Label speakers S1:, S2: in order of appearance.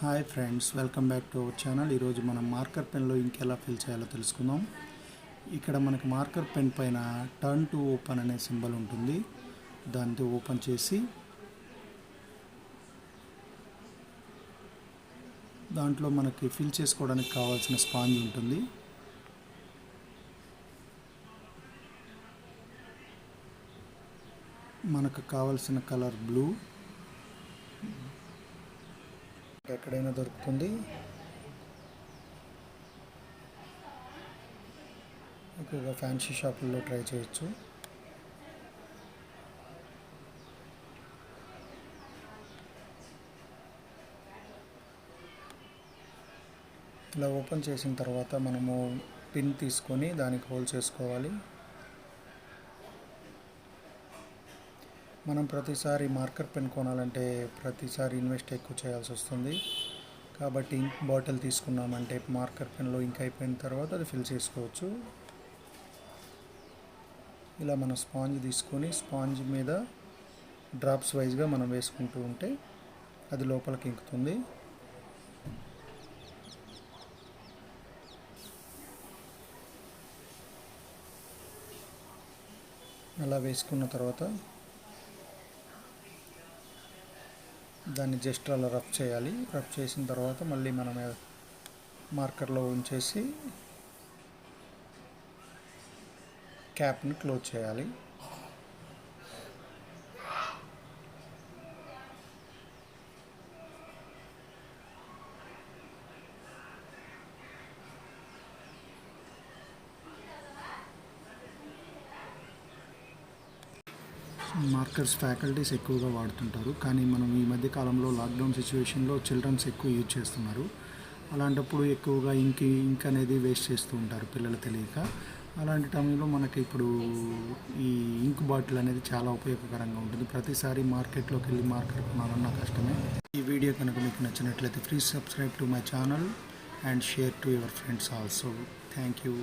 S1: Hi friends, welcome back to our channel. ఈరోజు మనం marker పెన్లో ఇంక్ ఎలా ఫిల్ చేయాలో తెలుసుకుందాం. ఇక్కడ మనకి మార్కర్ పెన్ పైన టర్న్ టు ఓపెన్ అనే సింబల్ ఉంటుంది. దాంతో ఓపెన్ చేసి దాంట్లో మనకి ఫిల్ చేసుకోవడానికి కావాల్సిన స్పాంజ్ ఉంటుంది. మనకు కావాల్సిన కలర్ బ్లూ ఎక్కడైనా దొరుకుతుంది. ఎక్కువగా ఫ్యాన్సీ షాపుల్లో ట్రై చేయొచ్చు. ఇలా ఓపెన్ చేసిన తర్వాత మనము పిన్ తీసుకొని దానికి హోల్ చేసుకోవాలి. మనం ప్రతిసారి మార్కర్ పెన్ కొనాలంటే ప్రతిసారి ఇన్వెస్ట్ ఎక్కువ చేయాల్సి వస్తుంది. కాబట్టి ఇంక్ బాటిల్ తీసుకున్నామంటే మార్కర్ పెన్లో ఇంక్ అయిపోయిన తర్వాత అది ఫిల్ చేసుకోవచ్చు. ఇలా మనం స్పాంజ్ తీసుకొని స్పాంజ్ మీద డ్రాప్స్ వైజ్గా మనం వేసుకుంటూ ఉంటే అది లోపలికి ఇంకుతుంది. అలా వేసుకున్న తర్వాత దాన్ని జస్ట్ అలా రఫ్ చేయాలి. రఫ్ చేసిన తర్వాత మళ్ళీ మనం మార్కర్లో ఉంచేసి క్యాప్ని క్లోజ్ చేయాలి. మార్కర్స్ ఫ్యాకల్టీస్ ఎక్కువగా వాడుతుంటారు, కానీ మనం ఈ మధ్య కాలంలో లాక్డౌన్ సిచ్యువేషన్లో చిల్డ్రన్స్ ఎక్కువ యూజ్ చేస్తున్నారు. అలాంటప్పుడు ఎక్కువగా ఇంక్ అనేది వేస్ట్ చేస్తూ ఉంటారు పిల్లలు తెలియక. అలాంటి టైంలో మనకి ఇప్పుడు ఈ ఇంక్ బాటిల్ అనేది చాలా ఉపయోగకరంగా ఉంటుంది. ప్రతిసారి మార్కెట్లోకి వెళ్ళి మార్కర్ కొనాలన్నా కష్టమే. ఈ వీడియో కనుక మీకు నచ్చినట్లయితే please subscribe to my channel and share to your friends also. Thank you.